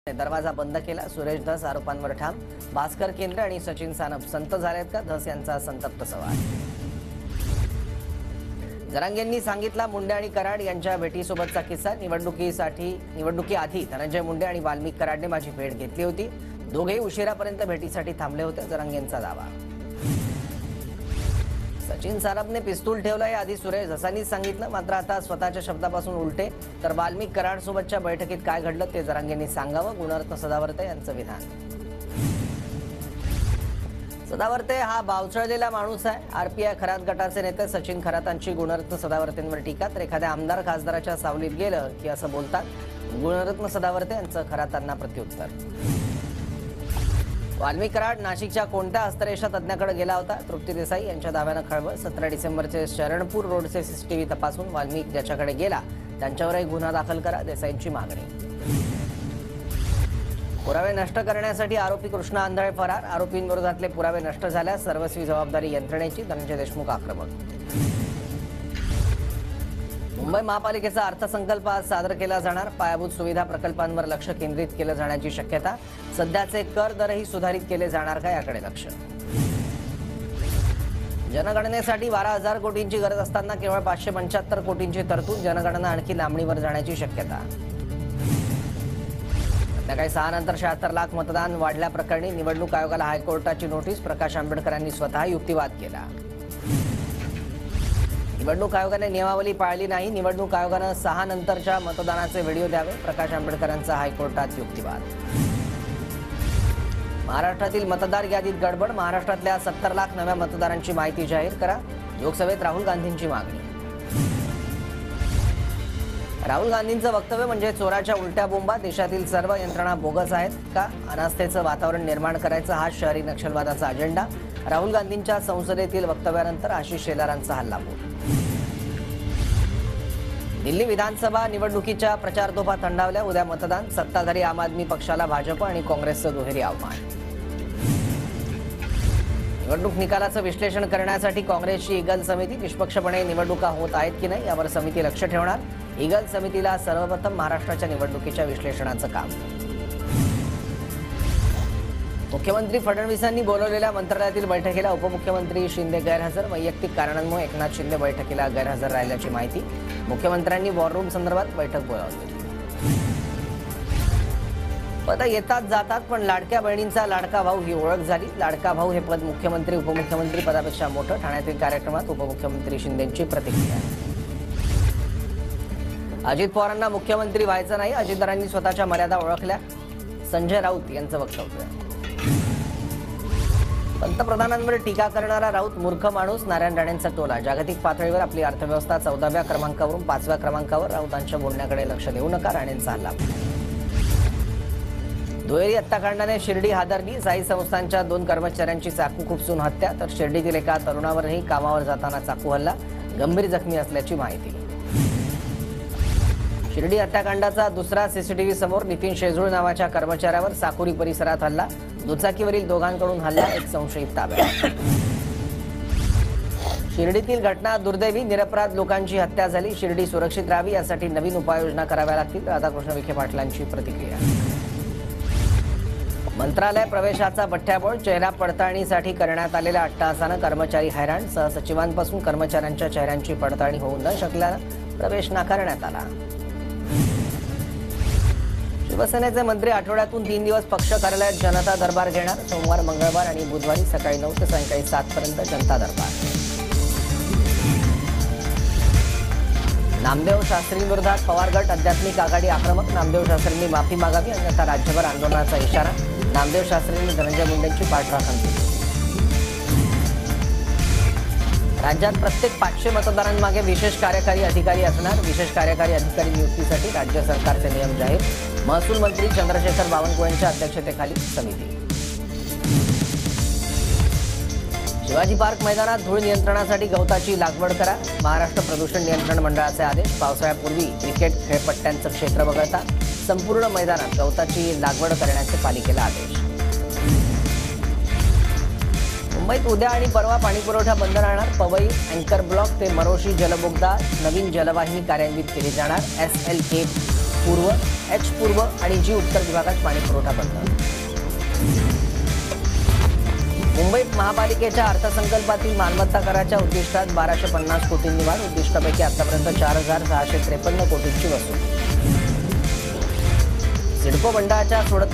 दरवाजा बंद केला। सुरेश धस आरोपांवर ठाम। भास्कर केंद्रे आणि सचिन सानप संत झालेत का? धस यांचा संतप्त सवाल। जरांगेंनी सांगितला मुंडे आणि कराड यांच्या भेटीसोबतचा किस्सा। निवडणुकीआधी धनंजय मुंडे आणि वाल्मिक कराडने माझी भेट घेतली होती। दोघेही उशिरापर्यंत भेटीसाठी थांबले होते, जरांगेंचा दावा। सचिन सानपने पिस्तूल ठेवलं हे आधी सुरेश धसांनी सांगितलं, मात्र आता स्वतःच्या शब्दापासून उलटे। तर वाल्मिक कराड सोबतच्या बैठकीत काय घडलं ते जरांगेंनी सांगावं, गुणरत्न सदावर्ते यांचं विधान। सदावर्ते हा बावचळलेला माणूस आहे। आरपीआय खरात गटाचे नेते सचिन खरातांची गुणरत्न सदावर्तेंवर टीका। तर एखाद्या आमदार खासदाराच्या सावलीत गेलं की असं बोलतात गुणरत्न सदावर्ते यांचं खरातांना प्रत्युत्तर। वाल्मिक कराड नाशिकच्या कोणत्या हस्तरेषा तज्ञाकडे गेला होता? तृप्ती देसाई यांच्या दाव्यानं खळबळ। 17 डिसेंबरचे शरणपूर रोडचे सीसीटीव्ही तपासून वाल्मिक ज्याच्याकडे गेला त्यांच्यावरही गुन्हा दाखल करा, देसाईंची मागणी। पुरावे नष्ट करण्यासाठी आरोपी कृष्णा आंधळे फरार। आरोपींविरोधातले पुरावे नष्ट झाल्यास सर्वस्वी जबाबदारी यंत्रणेची, धनंजय देशमुख आक्रमक। मुंबई महापालिकेचा अर्थसंकल्प आज सादर केला जाणार। पायाभूत सुविधा प्रकल्पांवर लक्ष केंद्रित केलं जाण्याची शक्यता। सध्याचे कर दरही सुधारित केले जाणार का याकडे लक्ष। जनगणनेसाठी 12,000 कोटींची गरज असताना केवळ 575 कोटींची तरतूद। जनगणना आणखी लांबणीवर जाण्याची शक्यता। संध्याकाळी 6 नंतर 76 लाख मतदान वाढल्याप्रकरणी निवडणूक आयोगाला हायकोर्टाची नोटीस। प्रकाश आंबेडकरांनी स्वतः युक्तिवाद केला। निवडणूक आयोगाने नियमावली पाळली नाही। निवडणूक आयोगानं 6 नंतरच्या मतदानाचे व्हिडिओ द्यावे, प्रकाश आंबेडकरांचा हायकोर्टात युक्तिवाद। महाराष्ट्रातील मतदार यादीत गडबड। महाराष्ट्रातल्या 70 लाख नव्या मतदारांची माहिती जाहीर करा, लोकसभेत राहुल गांधींची मागणी। राहुल गांधींचं वक्तव्य म्हणजे चोराच्या उलट्या बोंबा। देशातील सर्व यंत्रणा बोगस आहेत का? अनास्थेचं वातावरण निर्माण करायचा हा शहरी नक्षलवादाचा अजेंडा। राहुल गांधींच्या संसदेतील वक्तव्यानंतर आशिष शेलारांचा हल्लाबोल। दिल्ली विधानसभा निवडणुकीच्या प्रचारतोफा थंडावल्या। उद्या मतदान। सत्ताधारी आम आदमी पक्षाला भाजप आणि काँग्रेसचं दुहेरी आव्हान। निवडणूक निकालाचं विश्लेषण करण्यासाठी काँग्रेसची ईगल समिती। निष्पक्षपणे निवडणुका होत आहेत की नाही यावर समिती लक्ष ठेवणार। ईगल समितीला सर्वप्रथम महाराष्ट्राच्या निवडणुकीच्या विश्लेषणाचं काम। मुख्यमंत्री फडणवीसांनी बोलवलेल्या मंत्रालयातील बैठकीला उपमुख्यमंत्री शिंदे गैरहजर। वैयक्तिक कारणांमुळे एकनाथ शिंदे बैठकीला गैरहजर राहिल्याची माहिती। मुख्यमंत्र्यांनी वॉररूम संदर्भात बैठक बोलावली। पद येतात जातात, पण लाडक्या बहिणींचा लाडका भाऊ ही ओळख झाली। लाडका भाऊ हे पद मुख्यमंत्री उपमुख्यमंत्री पदापेक्षा मोठं। ठाण्यातील कार्यक्रमात उपमुख्यमंत्री शिंदेंची प्रतिक्रिया। अजित पवारांना मुख्यमंत्री व्हायचं नाही, अजितदारांनी स्वतःच्या मर्यादा ओळखल्या, संजय राऊत यांचं वक्तव्य। पंतप्रधानांवर टीका करणारा राऊत मूर्ख माणूस। नारायण राणेंचा टोला। जागतिक पातळीवर आपली अर्थव्यवस्था 14व्या क्रमांकावरून 5व्या क्रमांकावर। राऊतांच्या बोलण्याकडे लक्ष देऊ नका, राणेंचा हल्ला। दुहेरी हत्याकांडाने शिर्डी हादरली। साई संस्थांच्या 2 कर्मचाऱ्यांची चाकू खुपसून हत्या, तर शिर्डीतील एका तरुणावरही कामावर जाताना चाकू हल्ला, गंभीर जखमी असल्याची माहिती। शिर्डी हत्याकांडाचा दुसरा सीसीटीव्ही समोर। नितीन शेजूळ नावाच्या कर्मचाऱ्यावर साकुरी परिसरात हल्ला, दुचाकीवरील दोघांकडून हल्ला, एक संशयित ताब्यात। शिर्डीतील घटना दुर्दैवी, निरपराध लोकांची हत्या झाली। शिर्डी सुरक्षित राहावी यासाठी नवीन उपाययोजना कराव्या लागतील, राधाकृष्ण विखे पाटलांची प्रतिक्रिया। मंत्रालय प्रवेशाचा बठ्याबोळ। चेहरा पडताळणीसाठी करण्यात आलेल्या अट्टहासानं कर्मचारी हैराण। सहसचिवांपासून कर्मचाऱ्यांच्या चेहऱ्यांची पडताळणी होऊ न शकल्यानं प्रवेश नाकारण्यात आला। शिवसेनेचे मंत्री आठवड्यातून 3 दिवस पक्ष कार्यालयात जनता दरबार घेणार। सोमवार, मंगळवार आणि बुधवारी सकाळी 9 ते सायंकाळी 7 पर्यंत जनता दरबार। नामदेव शास्त्रींविरोधात पवार गट आध्यात्मिक आघाडी आक्रमक। नामदेव शास्त्रींनी माफी मागावी, अन्यथा राज्यभर आंदोलनाचा इशारा। नामदेव शास्त्रींनी धनंजय मुंडेंची पाठराखण केली। राज्यात प्रत्येक 500 मतदारांमागे विशेष कार्यकारी अधिकारी असणार। विशेष कार्यकारी अधिकारी नियुक्तीसाठी राज्य सरकारचे नियम जाहीर। महसूल मंत्री चंद्रशेखर बावनकुळेंच्या अध्यक्षतेखाली समिती। शिवाजी पार्क मैदानात धूळ नियंत्रणासाठी गवताची लागवड करा। महाराष्ट्र प्रदूषण नियंत्रण मंडळाचे आदेश। पावसाळ्यापूर्वी क्रिकेट खेळपट्ट्यांचं क्षेत्र वगळता संपूर्ण मैदानात गवताची लागवड करण्याचे पालिकेला आदेश। मुंबईत उद्या आणि परवा पाणीपुरवठा बंद राहणार। पवई अँकर ब्लॉक ते मरोशी जलबोगदा नवीन जलवाहिनी कार्यान्वित केली जाणार। SLK पूर्व, एच पूर्व आणि जी उत्तर विभागात पाणी पुरवठा बंद. मुंबईत महापालिकेच्या अर्थसंकल्पातील मालमत्ता कराच्या उद्दिष्टात 1250 कोटींनी वाढ. उद्दिष्टापैकी आतापर्यंत 4653 कोटींची वसूल. सिडको मंडळाच्या सोडती